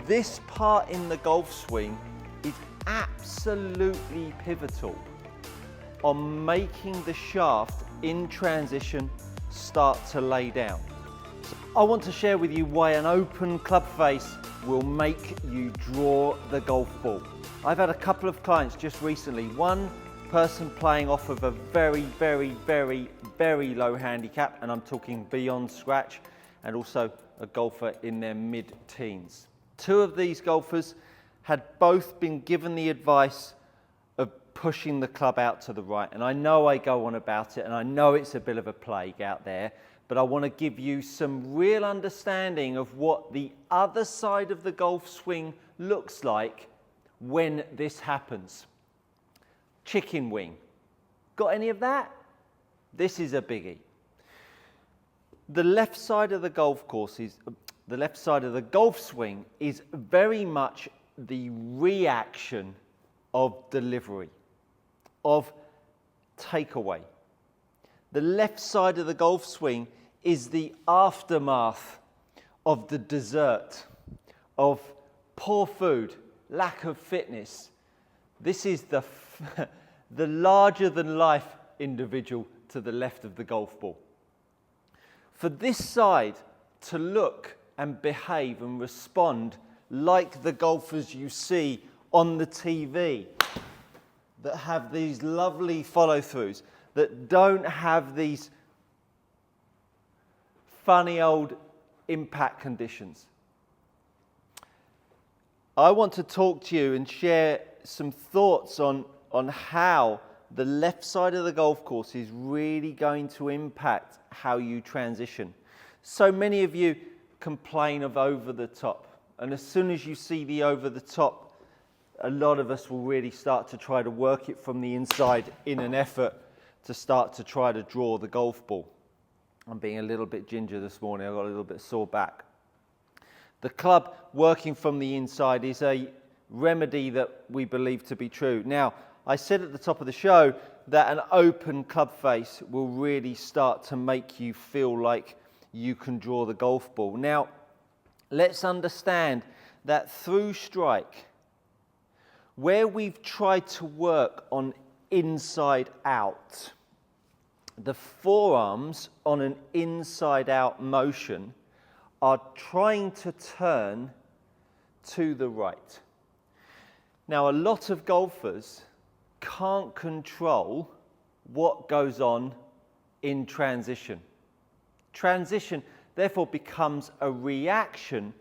This part in the golf swing is absolutely pivotal on making the shaft in transition start to lay down. So I want to share with you why an open club face will make you draw the golf ball. I've had a couple of clients just recently, one person playing off of a very low handicap, and I'm talking beyond scratch, and also a golfer in their mid-teens. Two of these golfers had both been given the advice of pushing the club out to the right. And I know I go on about it, and I know it's a bit of a plague out there, but I want to give you some real understanding of what the other side of the golf swing looks like when this happens. Chicken wing. Got any of that? This is a biggie. The left side of the golf course is, the left side of the golf swing is very much the reaction of delivery, of takeaway. The left side of the golf swing is the aftermath of the dessert, of poor food, lack of fitness. This is the larger than life individual to the left of the golf ball. For this side to look and behave and respond like the golfers you see on the TV that have these lovely follow-throughs, that don't have these funny old impact conditions. I want to talk to you and share some thoughts on how the left side of the golf course is really going to impact how you transition. So many of you complain of over the top, and as soon as you see the over the top, a lot of us will really start to try to work it from the inside in an effort to start to try to draw the golf ball. I'm being a little bit ginger this morning, I've got a little bit sore back. The club working from the inside is a remedy that we believe to be true. Now, I said at the top of the show that an open club face will really start to make you feel like you can draw the golf ball. Now, let's understand that through strike, where we've tried to work on inside out, the forearms on an inside out motion are trying to turn to the right. Now, a lot of golfers can't control what goes on in transition. Transition, therefore, becomes a reaction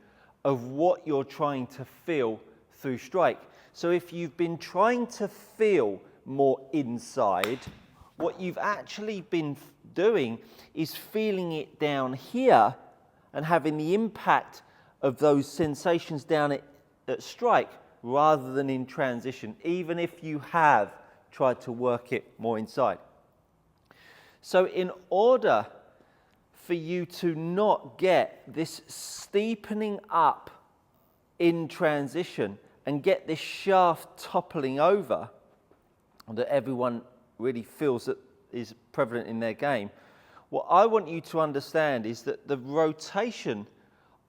of what you're trying to feel through strike. So if you've been trying to feel more inside, what you've actually been doing is feeling it down here and having the impact of those sensations down at strike rather than in transition, even if you have tried to work it more inside. So in order for you to not get this steepening up in transition and get this shaft toppling over that everyone really feels that is prevalent in their game, what I want you to understand is that the rotation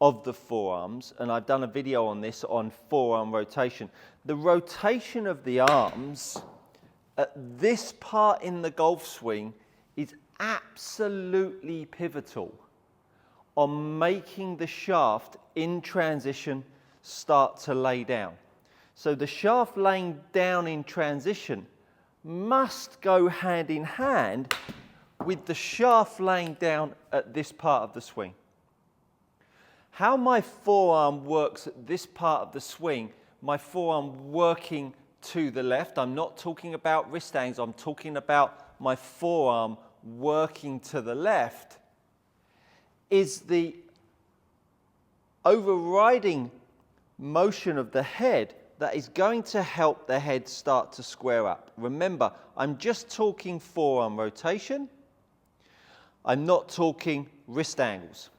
of the forearms, and I've done a video on this on forearm rotation, the rotation of the arms at this part in the golf swing is absolutely pivotal on making the shaft in transition start to lay down. So the shaft laying down in transition must go hand in hand with the shaft laying down at this part of the swing. How my forearm works at this part of the swing, my forearm working to the left, I'm not talking about wrist angles, I'm talking about my forearm working to the left, is the overriding motion of the head that is going to help the head start to square up. Remember, I'm just talking forearm rotation. I'm not talking wrist angles.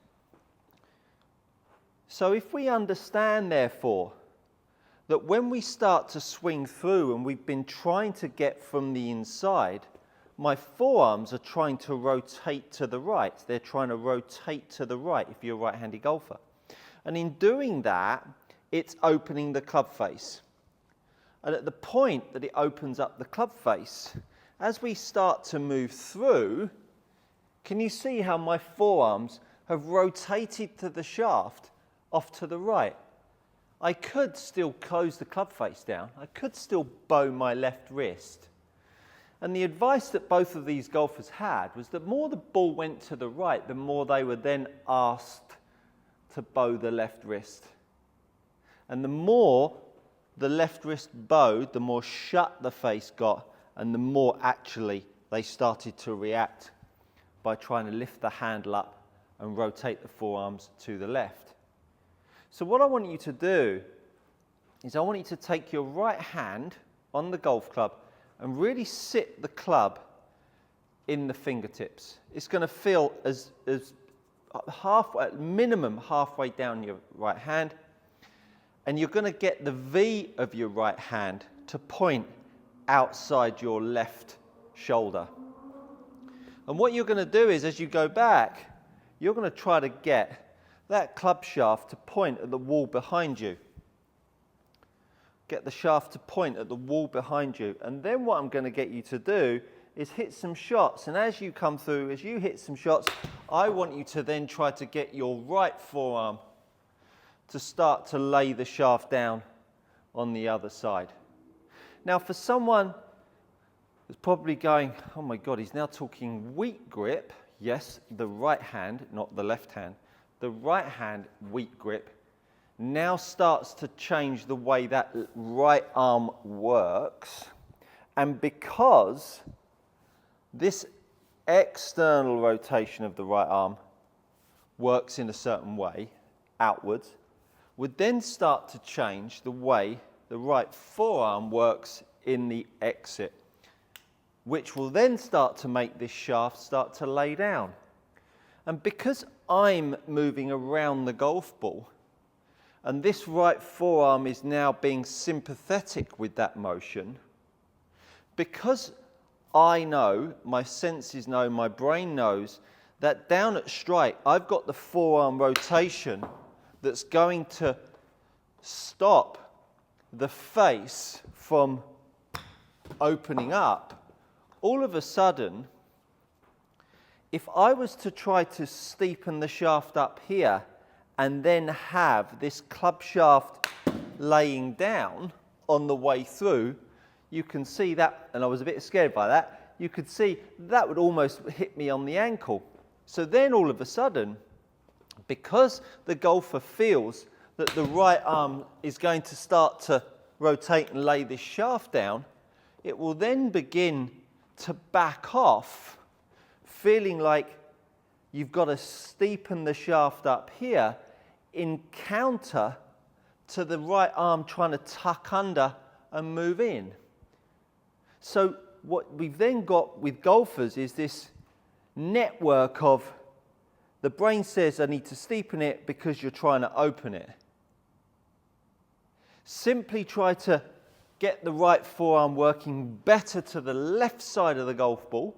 So if we understand, therefore, that when we start to swing through and we've been trying to get from the inside, my forearms are trying to rotate to the right. They're trying to rotate to the right if you're a right-handed golfer. And in doing that, it's opening the club face. And at the point that it opens up the club face, as we start to move through, can you see how my forearms have rotated to the shaft off to the right? I could still close the club face down. I could still bow my left wrist. And the advice that both of these golfers had was that the more the ball went to the right, the more they were then asked to bow the left wrist. And the more the left wrist bowed, the more shut the face got, and the more actually they started to react by trying to lift the handle up and rotate the forearms to the left. So what I want you to do is I want you to take your right hand on the golf club and really sit the club in the fingertips. It's going to feel as halfway, minimum halfway down your right hand, and you're going to get the V of your right hand to point outside your left shoulder. And what you're going to do is, as you go back, you're going to try to get that club shaft to point at the wall behind you. Get the shaft to point at the wall behind you. And then what I'm going to get you to do is hit some shots. And as you come through, as you hit some shots, I want you to then try to get your right forearm to start to lay the shaft down on the other side. Now, for someone who's probably going, oh my God, he's now talking weak grip. Yes, the right hand, not the left hand. The right hand weak grip now starts to change the way that right arm works. And because this external rotation of the right arm works in a certain way, outwards, would then start to change the way the right forearm works in the exit, which will then start to make this shaft start to lay down. And because I'm moving around the golf ball, and this right forearm is now being sympathetic with that motion, because I know, my senses know, my brain knows, that down at strike, I've got the forearm rotation that's going to stop the face from opening up. All of a sudden, if I was to try to steepen the shaft up here and then have this club shaft laying down on the way through, you can see that, and I was a bit scared by that, you could see that would almost hit me on the ankle. So then all of a sudden, because the golfer feels that the right arm is going to start to rotate and lay this shaft down, it will then begin to back off, feeling like you've got to steepen the shaft up here in counter to the right arm trying to tuck under and move in. So what we've then got with golfers is this network of the brain says I need to steepen it because you're trying to open it. Simply try to get the right forearm working better to the left side of the golf ball.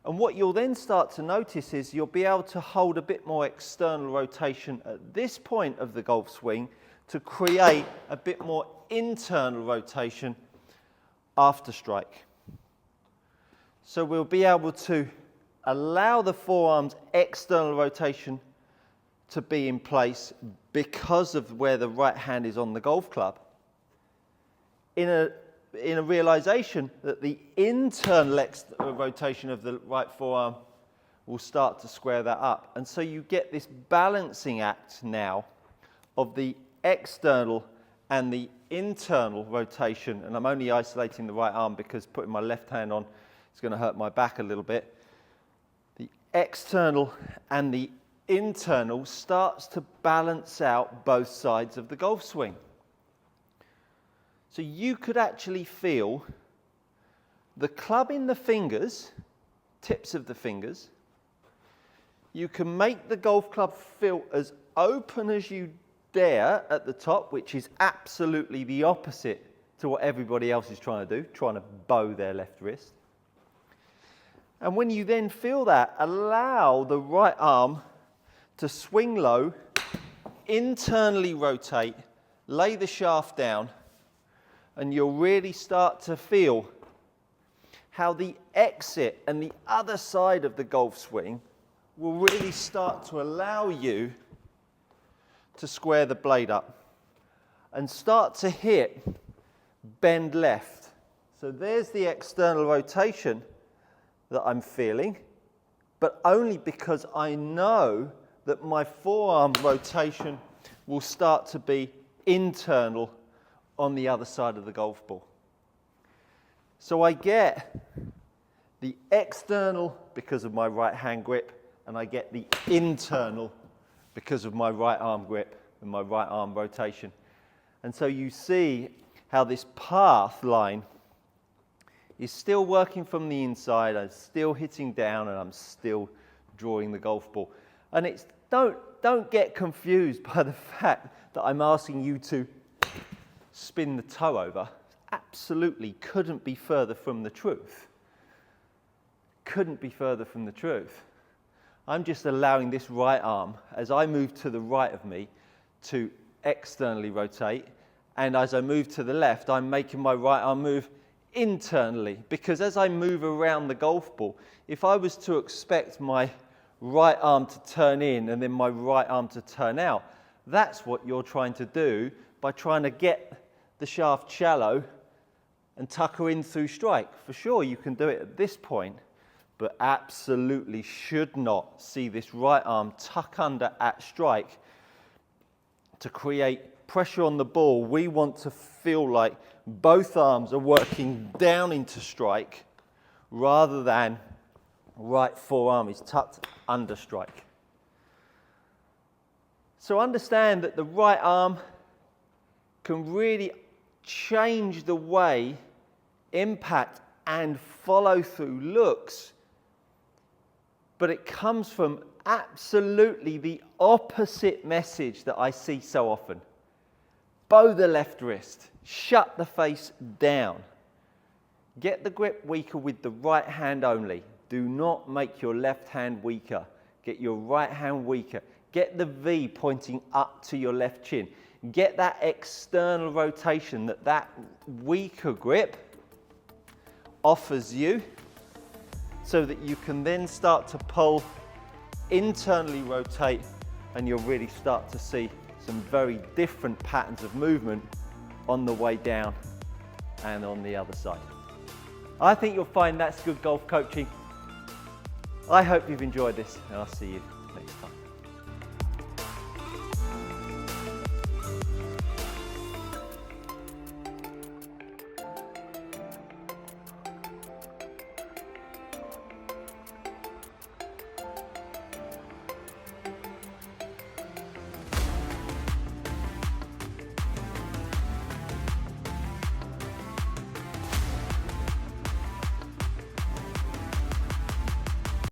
And what you'll then start to notice is you'll be able to hold a bit more external rotation at this point of the golf swing to create a bit more internal rotation after strike. So we'll be able to allow the forearm's external rotation to be in place because of where the right hand is on the golf club, in a realization that the internal rotation of the right forearm will start to square that up. And so you get this balancing act now of the external and the internal rotation. And I'm only isolating the right arm because putting my left hand on is going to hurt my back a little bit. The external and the internal starts to balance out both sides of the golf swing. So you could actually feel the club in the fingers, tips of the fingers. You can make the golf club feel as open as you dare at the top, which is absolutely the opposite to what everybody else is trying to do, trying to bow their left wrist. And when you then feel that, allow the right arm to swing low, internally rotate, lay the shaft down, and you'll really start to feel how the exit and the other side of the golf swing will really start to allow you to square the blade up and start to hit bend left. So there's the external rotation that I'm feeling, but only because I know that my forearm rotation will start to be internal on the other side of the golf ball. So I get the external because of my right hand grip, and I get the internal because of my right arm grip and my right arm rotation. And so you see how this path line is still working from the inside, I'm still hitting down, and I'm still drawing the golf ball. And it's, don't get confused by the fact that I'm asking you to spin the toe over. Absolutely couldn't be further from the truth. Couldn't be further from the truth. I'm just allowing this right arm, as I move to the right of me, to externally rotate, and as I move to the left, I'm making my right arm move internally, because as I move around the golf ball, if I was to expect my right arm to turn in and then my right arm to turn out, that's what you're trying to do by trying to get the shaft shallow and tuck her in through strike. For sure, you can do it at this point, but absolutely should not see this right arm tuck under at strike to create pressure on the ball. We want to feel like both arms are working down into strike rather than right forearm is tucked under strike. So understand that the right arm can really change the way impact and follow through looks, but it comes from absolutely the opposite message that I see so often. Bow the left wrist, shut the face down. Get the grip weaker with the right hand only. Do not make your left hand weaker. Get your right hand weaker. Get the V pointing up to your left chin. Get that external rotation that weaker grip offers you, so that you can then start to pull, internally rotate, and you'll really start to see some very different patterns of movement on the way down and on the other side. I think you'll find that's good golf coaching. I hope you've enjoyed this, and I'll see you